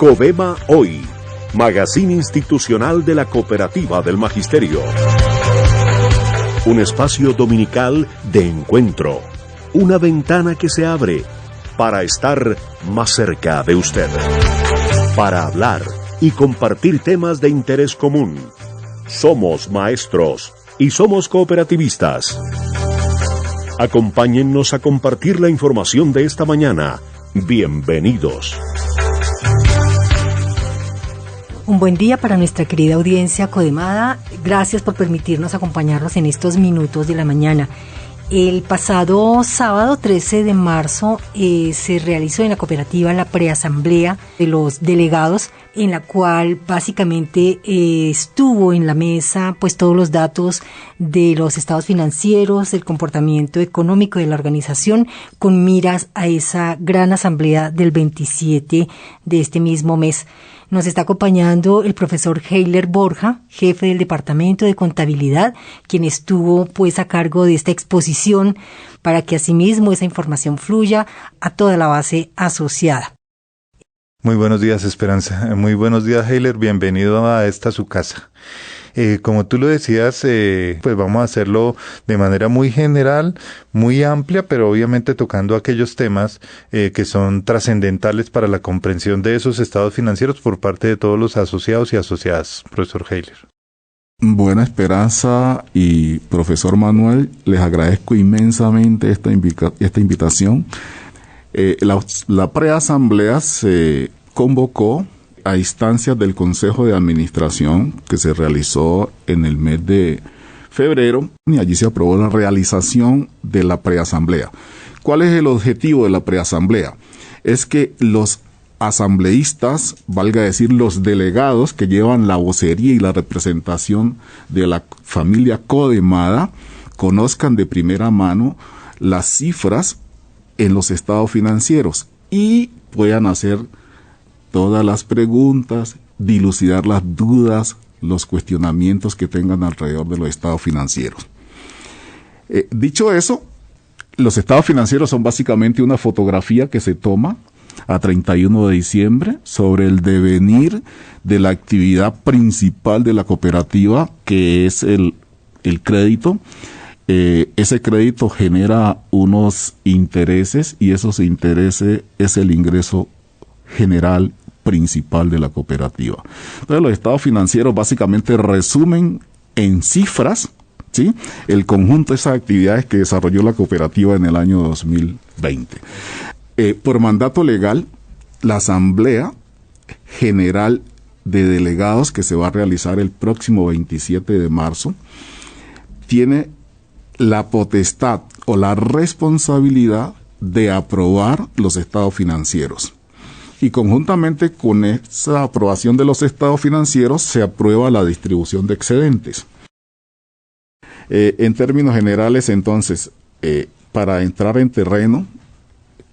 CODEMA Hoy, magazine institucional de la Cooperativa del Magisterio. Un espacio dominical de encuentro, una ventana que se abre para estar más cerca de usted, para hablar y compartir temas de interés común. Somos maestros y somos cooperativistas. Acompáñennos a compartir la información de esta mañana. Bienvenidos. Un buen día para nuestra querida audiencia codemada. Gracias por permitirnos acompañarnos en estos minutos de la mañana. El pasado sábado 13 de marzo se realizó en la cooperativa la preasamblea de los delegados, en la cual básicamente estuvo en la mesa pues todos los datos de los estados financieros, del comportamiento económico de la organización, con miras a esa gran asamblea del 27 de este mismo mes. Nos está acompañando el profesor Heiler Borja, jefe del Departamento de Contabilidad, quien estuvo pues a cargo de esta exposición para que asimismo esa información fluya a toda la base asociada. Muy buenos días, Esperanza. Muy buenos días, Heiler. Bienvenido a esta su casa. Como tú lo decías, pues vamos a hacerlo de manera muy general, muy amplia, pero obviamente tocando aquellos temas que son trascendentales para la comprensión de esos estados financieros por parte de todos los asociados y asociadas. Profesor Heiler. Buena Esperanza y profesor Manuel, les agradezco inmensamente esta invitación. La preasamblea se convocó a instancias del Consejo de Administración que se realizó en el mes de febrero, y allí se aprobó la realización de la preasamblea. ¿Cuál es el objetivo de la preasamblea? Es que los asambleístas, valga decir los delegados que llevan la vocería y la representación de la familia codemada, conozcan de primera mano las cifras en los estados financieros y puedan hacer todas las preguntas, dilucidar las dudas, los cuestionamientos que tengan alrededor de los estados financieros. Dicho eso, los estados financieros son básicamente una fotografía que se toma a 31 de diciembre sobre el devenir de la actividad principal de la cooperativa, que es el crédito. Ese crédito genera unos intereses y esos intereses es el ingreso general principal de la cooperativa. Entonces los estados financieros básicamente resumen en cifras, ¿sí?, el conjunto de esas actividades que desarrolló la cooperativa en el año 2020. Por mandato legal, la Asamblea General de Delegados que se va a realizar el próximo 27 de marzo tiene la potestad o la responsabilidad de aprobar los estados financieros. Y conjuntamente con esa aprobación de los estados financieros se aprueba la distribución de excedentes. En términos generales, entonces, para entrar en terreno,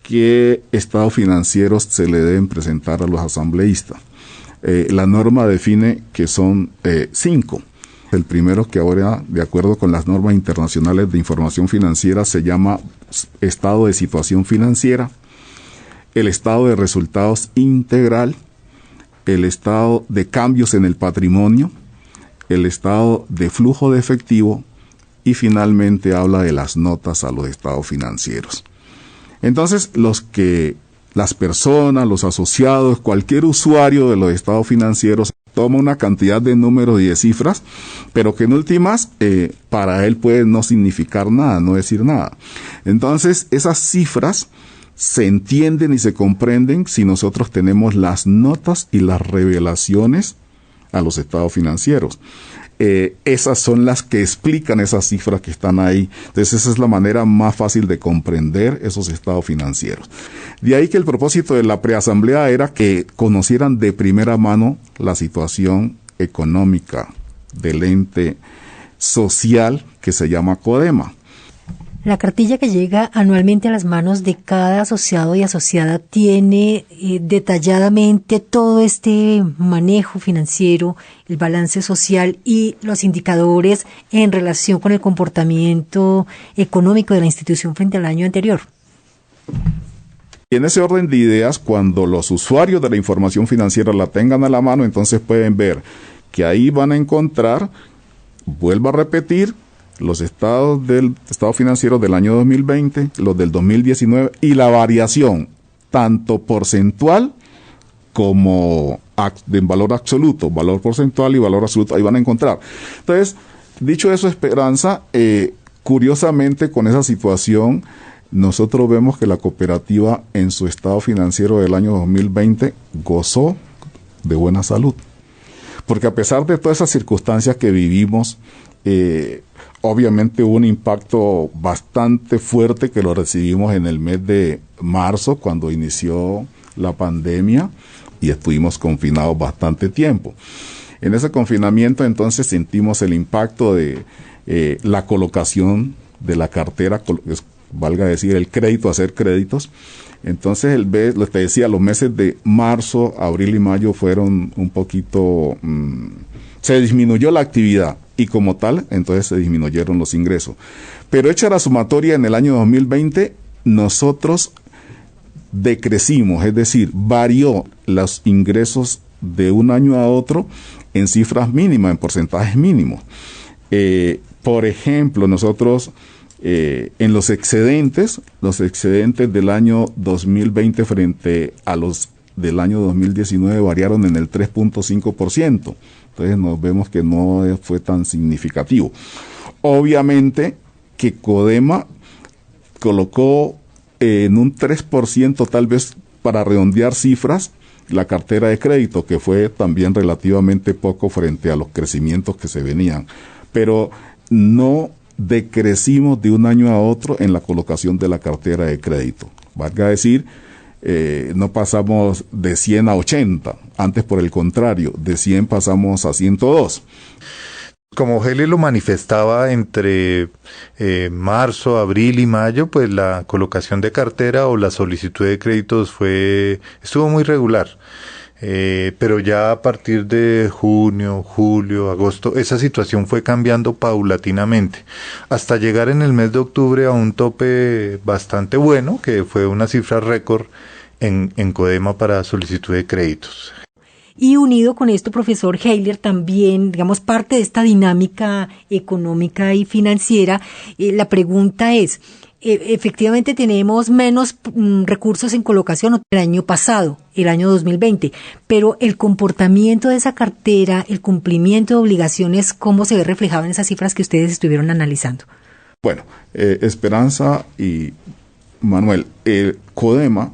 ¿qué estados financieros se le deben presentar a los asambleístas? La norma define que son 5. El primero, que ahora, de acuerdo con las normas internacionales de información financiera, se llama estado de situación financiera, el estado de resultados integral, el estado de cambios en el patrimonio, el estado de flujo de efectivo y finalmente habla de las notas a los estados financieros. Entonces, las personas, los asociados, cualquier usuario de los estados financieros toma una cantidad de números y de cifras, pero que en últimas para él puede no significar nada, no decir nada. Entonces, esas cifras se entienden y se comprenden si nosotros tenemos las notas y las revelaciones a los estados financieros. Esas son las que explican esas cifras que están ahí. Entonces esa es la manera más fácil de comprender esos estados financieros. De ahí que el propósito de la preasamblea era que conocieran de primera mano la situación económica del ente social que se llama CODEMA. La cartilla que llega anualmente a las manos de cada asociado y asociada tiene detalladamente todo este manejo financiero, el balance social y los indicadores en relación con el comportamiento económico de la institución frente al año anterior. Y en ese orden de ideas, cuando los usuarios de la información financiera la tengan a la mano, entonces pueden ver que ahí van a encontrar, vuelvo a repetir, los estados financieros del año 2020, los del 2019 y la variación, tanto porcentual como en valor absoluto, valor porcentual y valor absoluto, ahí van a encontrar. Entonces, dicho eso, Esperanza, curiosamente con esa situación, nosotros vemos que la cooperativa en su estado financiero del año 2020 gozó de buena salud. Porque a pesar de todas esas circunstancias que vivimos, obviamente hubo un impacto bastante fuerte que lo recibimos en el mes de marzo, cuando inició la pandemia y estuvimos confinados bastante tiempo. En ese confinamiento entonces sentimos el impacto de la colocación de la cartera, valga decir, el crédito, hacer créditos. Entonces, te decía, los meses de marzo, abril y mayo fueron un poquito, se disminuyó la actividad y como tal, entonces se disminuyeron los ingresos. Pero hecha la sumatoria en el año 2020, nosotros decrecimos, es decir, varió los ingresos de un año a otro en cifras mínimas, en porcentajes mínimos. Por ejemplo, nosotros en los excedentes del año 2020 frente a los del año 2019 variaron en el 3.5%. Entonces nos vemos que no fue tan significativo. Obviamente que Codema colocó en un 3%, tal vez para redondear cifras, la cartera de crédito, que fue también relativamente poco frente a los crecimientos que se venían. Pero no decrecimos de un año a otro en la colocación de la cartera de crédito. Valga decir, no pasamos de 100 a 80. Antes, por el contrario, de 100 pasamos a 102. Como Heli lo manifestaba, entre marzo, abril y mayo, pues la colocación de cartera o la solicitud de créditos estuvo muy regular. Pero ya a partir de junio, julio, agosto, esa situación fue cambiando paulatinamente, hasta llegar en el mes de octubre a un tope bastante bueno, que fue una cifra récord en Codema para solicitud de créditos. Y unido con esto, profesor Heiler, también, digamos, parte de esta dinámica económica y financiera, la pregunta es, efectivamente tenemos menos recursos en colocación el año pasado, el año 2020, pero el comportamiento de esa cartera, el cumplimiento de obligaciones, ¿cómo se ve reflejado en esas cifras que ustedes estuvieron analizando? Bueno, Esperanza y Manuel, Codema,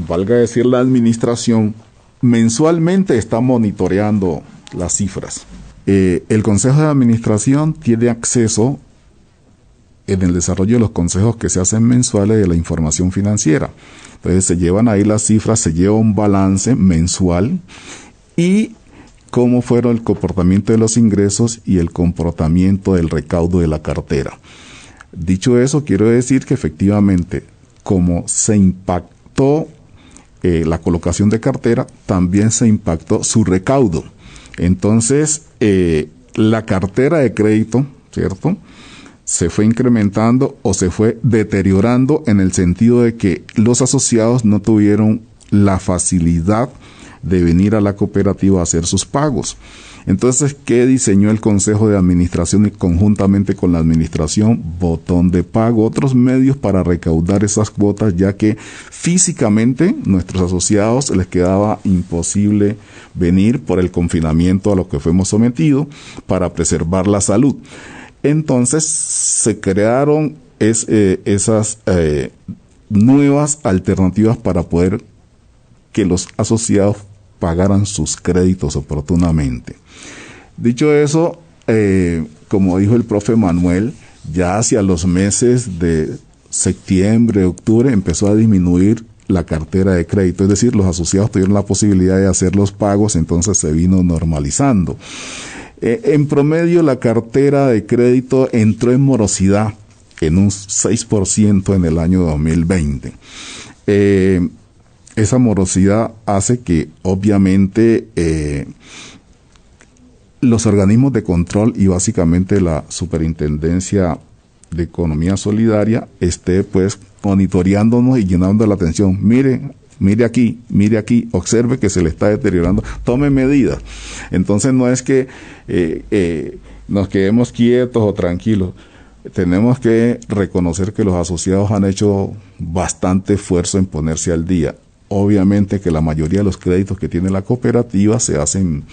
valga decir la administración, mensualmente está monitoreando las cifras. El Consejo de Administración tiene acceso en el desarrollo de los consejos que se hacen mensuales de la información financiera. Entonces se llevan ahí las cifras, se lleva un balance mensual y cómo fueron el comportamiento de los ingresos y el comportamiento del recaudo de la cartera. Dicho eso, quiero decir que efectivamente, como se impactó la colocación de cartera, también se impactó su recaudo. Entonces, la cartera de crédito, ¿cierto?, se fue incrementando o se fue deteriorando en el sentido de que los asociados no tuvieron la facilidad de venir a la cooperativa a hacer sus pagos. Entonces, ¿qué diseñó el Consejo de Administración y conjuntamente con la administración? Botón de pago, otros medios para recaudar esas cuotas, ya que físicamente nuestros asociados les quedaba imposible venir por el confinamiento a lo que fuimos sometidos para preservar la salud. Entonces se crearon esas nuevas alternativas para poder que los asociados pagaran sus créditos oportunamente. Dicho eso, como dijo el profe Manuel, ya hacia los meses de septiembre, octubre, empezó a disminuir la cartera de crédito, es decir, los asociados tuvieron la posibilidad de hacer los pagos, entonces se vino normalizando. En promedio, la cartera de crédito entró en morosidad en un 6% en el año 2020. Esa morosidad hace que, obviamente, los organismos de control y básicamente la Superintendencia de Economía Solidaria esté, pues, monitoreándonos y llenando la atención. Mire aquí, observe que se le está deteriorando, tome medidas. Entonces no es que nos quedemos quietos o tranquilos. Tenemos que reconocer que los asociados han hecho bastante esfuerzo en ponerse al día. Obviamente que la mayoría de los créditos que tiene la cooperativa se hacen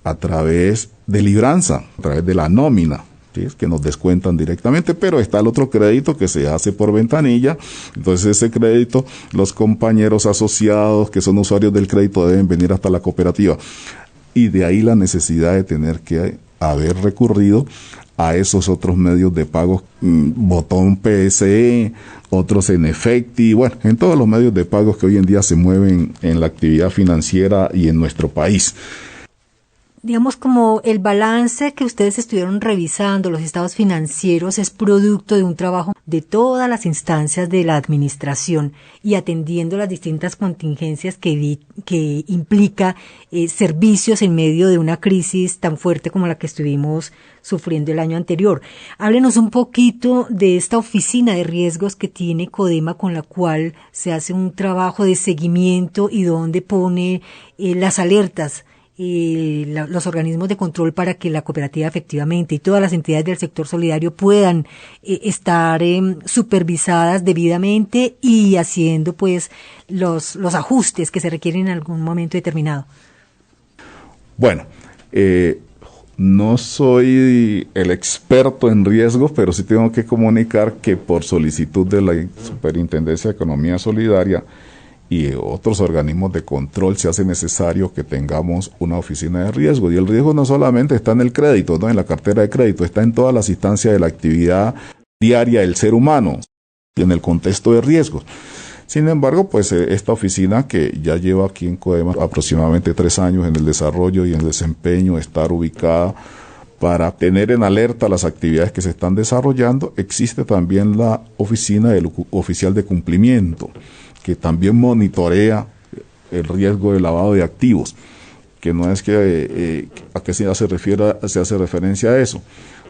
a través de libranza, a través de la nómina, ¿sí? Que nos descuentan directamente, pero está el otro crédito que se hace por ventanilla. Entonces ese crédito, los compañeros asociados que son usuarios del crédito deben venir hasta la cooperativa. Y de ahí la necesidad de tener que haber recurrido a esos otros medios de pago, botón PSE, otros en Efecti, bueno, en todos los medios de pago que hoy en día se mueven en la actividad financiera y en nuestro país. Digamos, como el balance que ustedes estuvieron revisando, los estados financieros, es producto de un trabajo de todas las instancias de la administración y atendiendo las distintas contingencias que implica servicios en medio de una crisis tan fuerte como la que estuvimos sufriendo el año anterior. Háblenos un poquito de esta oficina de riesgos que tiene Codema, con la cual se hace un trabajo de seguimiento y donde pone las alertas los organismos de control para que la cooperativa efectivamente y todas las entidades del sector solidario puedan estar supervisadas debidamente y haciendo pues los ajustes que se requieren en algún momento determinado. Bueno, no soy el experto en riesgos, pero sí tengo que comunicar que por solicitud de la Superintendencia de Economía Solidaria y otros organismos de control se hace necesario que tengamos una oficina de riesgo. Y el riesgo no solamente está en el crédito, no en la cartera de crédito, está en todas las instancias de la actividad diaria del ser humano y en el contexto de riesgos. Sin embargo, pues esta oficina, que ya lleva aquí en Codema aproximadamente 3 años en el desarrollo y en el desempeño, estar ubicada para tener en alerta las actividades que se están desarrollando. Existe también la oficina del oficial de cumplimiento, que también monitorea el riesgo de lavado de activos, que no es que a qué se hace referencia a eso.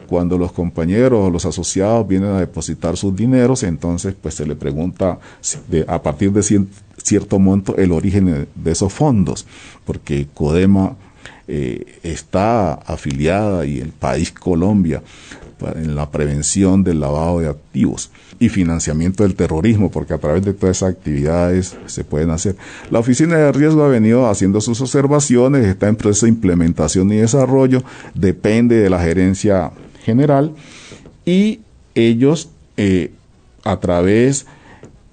Cuando los compañeros o los asociados vienen a depositar sus dineros, entonces pues se le pregunta a partir de cierto monto el origen de esos fondos, porque Codema está afiliada, y el país Colombia, en la prevención del lavado de activos y financiamiento del terrorismo, porque a través de todas esas actividades se pueden hacer. La oficina de riesgo ha venido haciendo sus observaciones, está en proceso de implementación y desarrollo, depende de la gerencia general, y ellos a través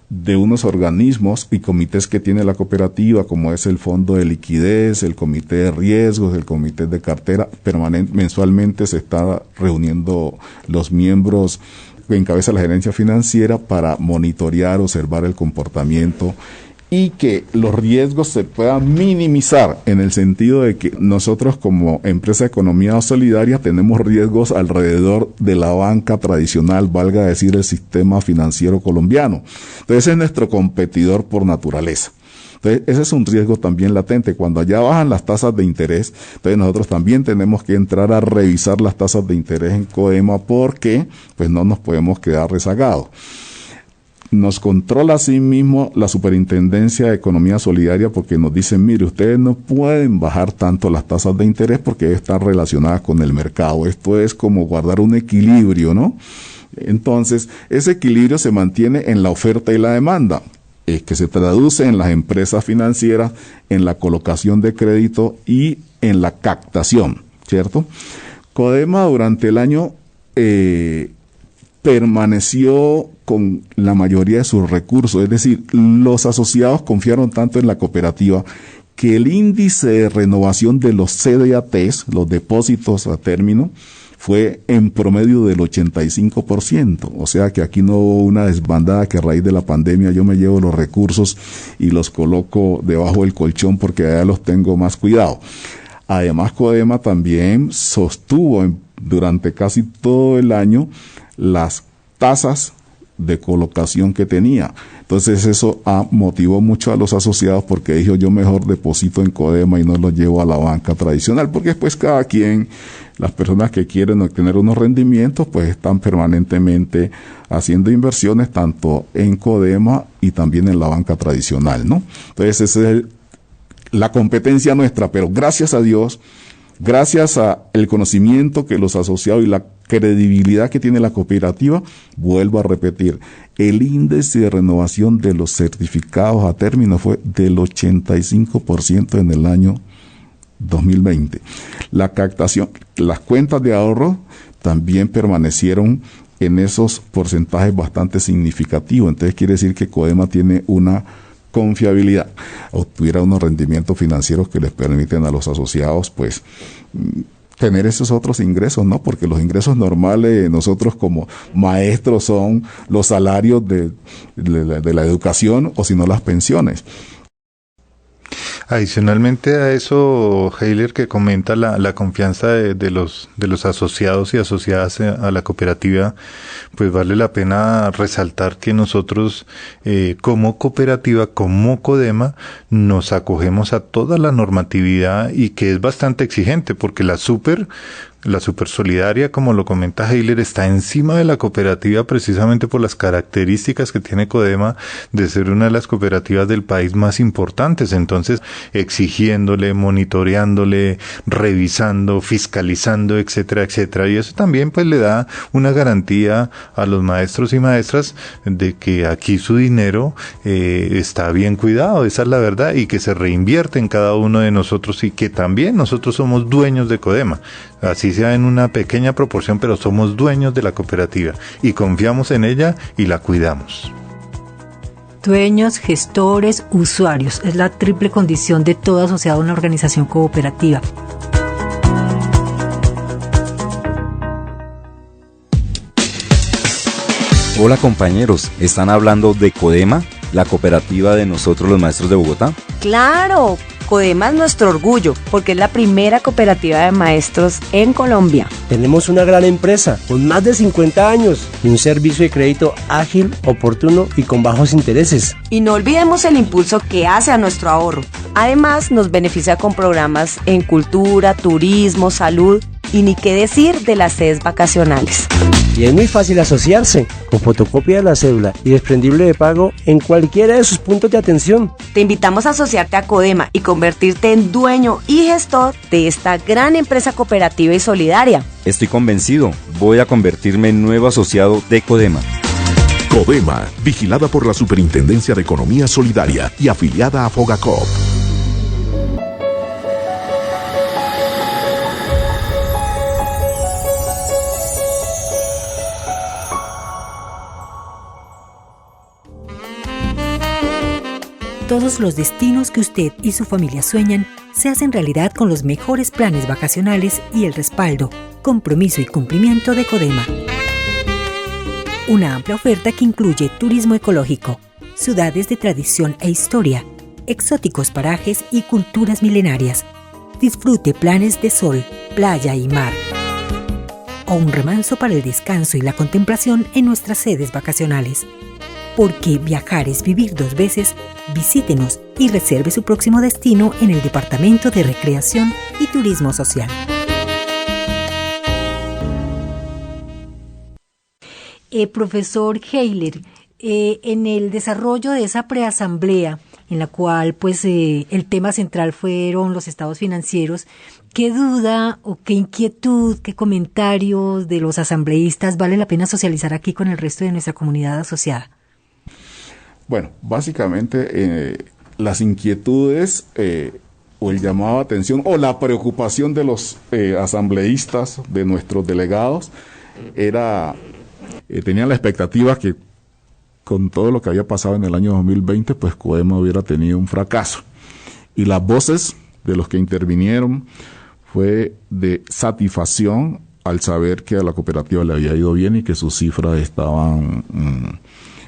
de unos organismos y comités que tiene la cooperativa, como es el Fondo de Liquidez, el Comité de Riesgos, el Comité de Cartera, mensualmente se está reuniendo los miembros que encabeza la gerencia financiera para monitorear, observar el comportamiento y que los riesgos se puedan minimizar, en el sentido de que nosotros como empresa de economía solidaria tenemos riesgos alrededor de la banca tradicional, valga decir el sistema financiero colombiano. Entonces es nuestro competidor por naturaleza. Entonces ese es un riesgo también latente. Cuando allá bajan las tasas de interés, entonces nosotros también tenemos que entrar a revisar las tasas de interés en Codema, porque pues no nos podemos quedar rezagados. Nos controla así mismo la Superintendencia de Economía Solidaria, porque nos dicen, mire, ustedes no pueden bajar tanto las tasas de interés porque están relacionadas con el mercado. Esto es como guardar un equilibrio, ¿no? Entonces, ese equilibrio se mantiene en la oferta y la demanda, que se traduce en las empresas financieras, en la colocación de crédito y en la captación, ¿cierto? Codema durante el año permaneció con la mayoría de sus recursos, es decir, los asociados confiaron tanto en la cooperativa que el índice de renovación de los CDATs, los depósitos a término, fue en promedio del 85%, o sea que aquí no hubo una desbandada que a raíz de la pandemia yo me llevo los recursos y los coloco debajo del colchón porque allá los tengo más cuidado. Además, Codema también sostuvo durante casi todo el año las tasas de colocación que tenía. Entonces eso motivó mucho a los asociados, porque dijo, yo mejor deposito en Codema y no lo llevo a la banca tradicional, porque después cada quien las personas que quieren obtener unos rendimientos, pues están permanentemente haciendo inversiones tanto en Codema y también en la banca tradicional, ¿no? Entonces, esa es la competencia nuestra, pero gracias a Dios, gracias a el conocimiento que los asociados y la credibilidad que tiene la cooperativa, vuelvo a repetir, el índice de renovación de los certificados a término fue del 85% en el año 2020. La captación, las cuentas de ahorro también permanecieron en esos porcentajes bastante significativos. Entonces quiere decir que Codema tiene una confiabilidad, obtuviera unos rendimientos financieros que les permiten a los asociados, pues, tener esos otros ingresos, ¿no? Porque los ingresos normales de nosotros como maestros son los salarios de la educación o si no las pensiones. Adicionalmente a eso, Heiler, que comenta la confianza de los asociados y asociadas a la cooperativa, pues vale la pena resaltar que nosotros como cooperativa, como Codema, nos acogemos a toda la normatividad y que es bastante exigente, porque la super solidaria, como lo comenta Heiler, está encima de la cooperativa precisamente por las características que tiene Codema de ser una de las cooperativas del país más importantes. Entonces, exigiéndole, monitoreándole, revisando, fiscalizando, etcétera, etcétera. Y eso también pues le da una garantía a los maestros y maestras de que aquí su dinero está bien cuidado, esa es la verdad, y que se reinvierte en cada uno de nosotros y que también nosotros somos dueños de Codema. Así sea en una pequeña proporción, pero somos dueños de la cooperativa y confiamos en ella y la cuidamos. Dueños, gestores, usuarios. Es la triple condición de todo asociado a una organización cooperativa. Hola compañeros, ¿están hablando de Codema, la cooperativa de nosotros los maestros de Bogotá? ¡Claro! Codema es nuestro orgullo porque es la primera cooperativa de maestros en Colombia. Tenemos una gran empresa con más de 50 años y un servicio de crédito ágil, oportuno y con bajos intereses. Y no olvidemos el impulso que hace a nuestro ahorro. Además, nos beneficia con programas en cultura, turismo, salud y ni qué decir de las sedes vacacionales. Y es muy fácil asociarse, con fotocopia de la cédula y desprendible de pago en cualquiera de sus puntos de atención. Te invitamos a asociarte a Codema y convertirte en dueño y gestor de esta gran empresa cooperativa y solidaria. Estoy convencido, voy a convertirme en nuevo asociado de Codema. Codema, vigilada por la Superintendencia de Economía Solidaria y afiliada a Fogacop. Todos los destinos que usted y su familia sueñan se hacen realidad con los mejores planes vacacionales y el respaldo, compromiso y cumplimiento de Codema. Una amplia oferta que incluye turismo ecológico, ciudades de tradición e historia, exóticos parajes y culturas milenarias. Disfrute planes de sol, playa y mar. O un remanso para el descanso y la contemplación en nuestras sedes vacacionales. Porque viajar es vivir dos veces, visítenos y reserve su próximo destino en el Departamento de Recreación y Turismo Social. Profesor Heiler, en el desarrollo de esa preasamblea, en la cual pues el tema central fueron los estados financieros, ¿qué duda o qué inquietud, qué comentarios de los asambleístas vale la pena socializar aquí con el resto de nuestra comunidad asociada? Bueno, básicamente las inquietudes o el llamado a atención o la preocupación de los asambleístas, de nuestros delegados, tenían la expectativa que con todo lo que había pasado en el año 2020, pues Codema hubiera tenido un fracaso. Y las voces de los que intervinieron fue de satisfacción al saber que a la cooperativa le había ido bien y que sus cifras estaban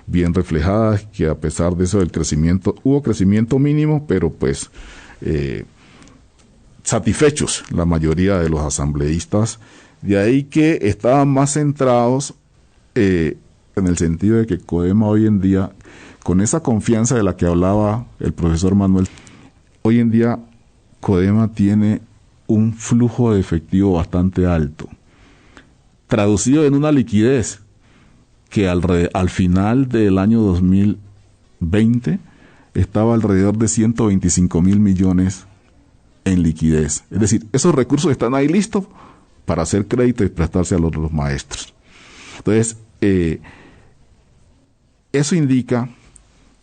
bien reflejadas, que a pesar de eso del crecimiento, hubo crecimiento mínimo, pero pues satisfechos la mayoría de los asambleístas, de ahí que estaban más centrados en el sentido de que Codema hoy en día, con esa confianza de la que hablaba el profesor Manuel, hoy en día Codema tiene un flujo de efectivo bastante alto, traducido en una liquidez que al final del año 2020 estaba alrededor de 125.000 millones en liquidez. Es decir, esos recursos están ahí listos para hacer crédito y prestarse a los maestros. Entonces, eso indica,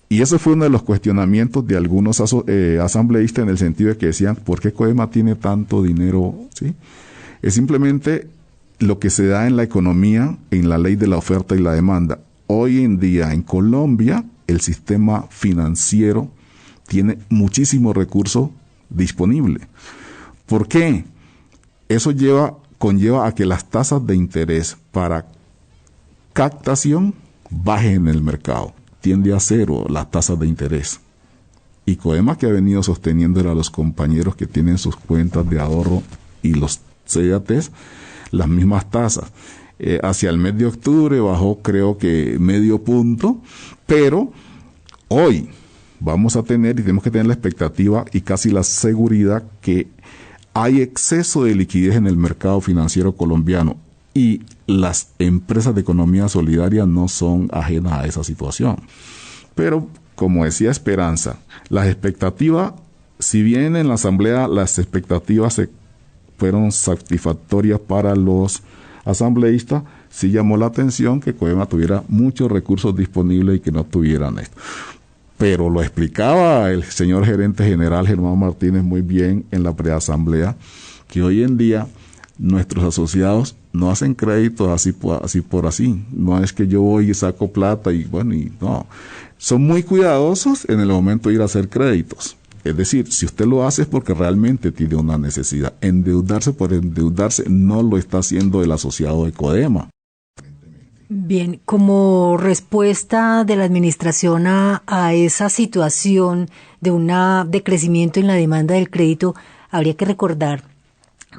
y eso fue uno de los cuestionamientos de algunos asambleístas, en el sentido de que decían, ¿por qué CODEMA tiene tanto dinero? ¿Sí? Es simplemente lo que se da en la economía, en la ley de la oferta y la demanda. Hoy en día en Colombia el sistema financiero tiene muchísimos recursos disponibles. ¿Por qué? Eso conlleva a que las tasas de interés para captación bajen en el mercado. Tiende a cero las tasas de interés. Y CODEMA, que ha venido sosteniéndole a los compañeros que tienen sus cuentas de ahorro y los CDTs, las mismas tasas. Hacia el mes de octubre bajó, creo que medio punto, pero hoy vamos a tener, y tenemos que tener la expectativa y casi la seguridad, que hay exceso de liquidez en el mercado financiero colombiano, y las empresas de economía solidaria no son ajenas a esa situación. Pero, como decía Esperanza, las expectativas, si bien en la asamblea las expectativas fueron satisfactorias para los asambleístas, sí llamó la atención que CODEMA tuviera muchos recursos disponibles y que no tuvieran esto. Pero lo explicaba el señor gerente general Germán Martínez muy bien en la preasamblea, que hoy en día nuestros asociados no hacen créditos así por así. No es que yo voy y saco plata y no. Son muy cuidadosos en el momento de ir a hacer créditos. Es decir, si usted lo hace es porque realmente tiene una necesidad. Endeudarse por endeudarse no lo está haciendo el asociado de CODEMA. Bien, como respuesta de la administración a esa situación de crecimiento en la demanda del crédito, habría que recordar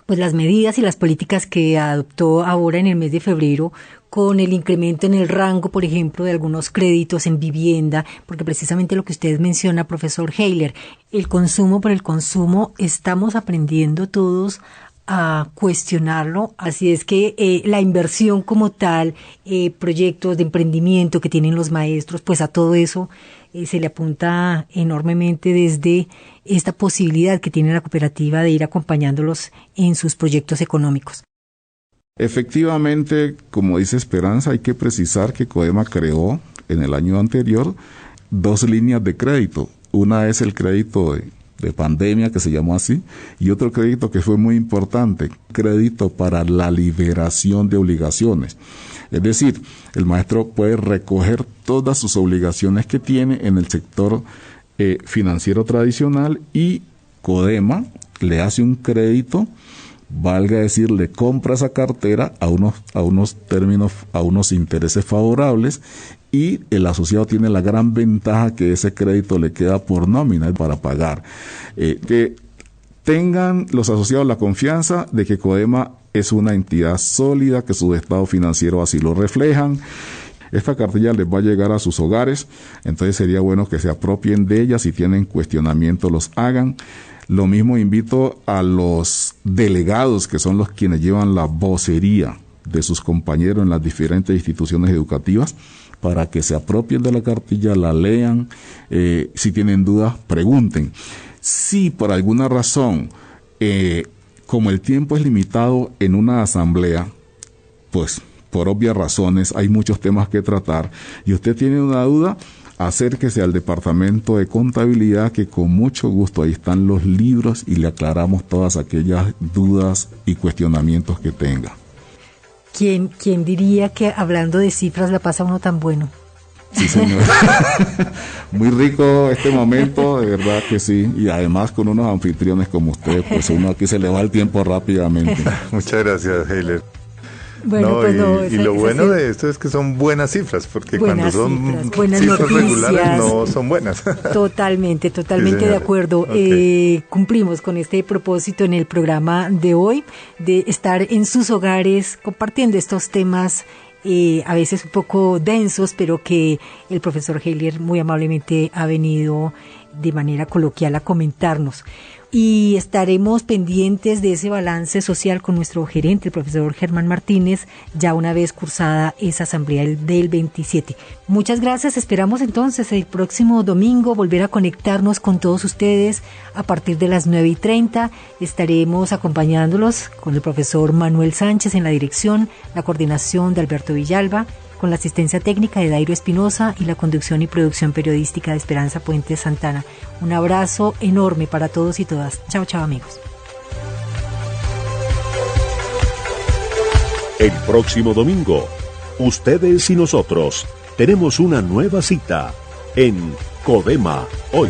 pues las medidas y las políticas que adoptó ahora en el mes de febrero, con el incremento en el rango, por ejemplo, de algunos créditos en vivienda, porque precisamente lo que usted menciona, profesor Heiler, el consumo por el consumo, estamos aprendiendo todos a cuestionarlo, así es que la inversión como tal, proyectos de emprendimiento que tienen los maestros, pues a todo eso se le apunta enormemente desde esta posibilidad que tiene la cooperativa de ir acompañándolos en sus proyectos económicos. Efectivamente, como dice Esperanza, hay que precisar que CODEMA creó en el año anterior 2 líneas de crédito. Una es el crédito de pandemia, que se llamó así, y otro crédito que fue muy importante, crédito para la liberación de obligaciones. Es decir, el maestro puede recoger todas sus obligaciones que tiene en el sector financiero tradicional, y CODEMA le hace un crédito, valga decir, le compra esa cartera a unos términos, a unos intereses favorables, y el asociado tiene la gran ventaja que ese crédito le queda por nómina para pagar. Que tengan los asociados la confianza de que CODEMA es una entidad sólida, que sus estados financieros así lo reflejan. Esta cartilla les va a llegar a sus hogares, entonces sería bueno que se apropien de ella. Si tienen cuestionamientos, los hagan. Lo mismo invito a los delegados, que son los quienes llevan la vocería de sus compañeros en las diferentes instituciones educativas, para que se apropien de la cartilla, la lean. Si tienen dudas, pregunten. Si por alguna razón, como el tiempo es limitado en una asamblea, pues por obvias razones hay muchos temas que tratar, y usted tiene una duda, acérquese al departamento de contabilidad, que con mucho gusto ahí están los libros y le aclaramos todas aquellas dudas y cuestionamientos que tenga. ¿Quién diría que hablando de cifras la pasa uno tan bueno? Sí, señor. Muy rico este momento, de verdad que sí. Y además con unos anfitriones como usted, pues uno aquí se le va el tiempo rápidamente. Muchas gracias, Heiler. Bueno, y lo bueno de esto es que son buenas cifras, porque cuando son cifras regulares no son buenas. Totalmente sí, de acuerdo. Okay. Cumplimos con este propósito en el programa de hoy, de estar en sus hogares compartiendo estos temas a veces un poco densos, pero que el profesor Heiler muy amablemente ha venido de manera coloquial a comentarnos. y estaremos pendientes de ese balance social con nuestro gerente, el profesor Germán Martínez, ya una vez cursada esa asamblea del 27. Muchas gracias, esperamos entonces el próximo domingo volver a conectarnos con todos ustedes a partir de las 9:30. Estaremos acompañándolos con el profesor Manuel Sánchez en la dirección, la coordinación de Alberto Villalba, con la asistencia técnica de Dairo Espinosa y la conducción y producción periodística de Esperanza Puente Santana. Un abrazo enorme para todos y todas. Chao, chao, amigos. El próximo domingo, ustedes y nosotros tenemos una nueva cita en Codema Hoy.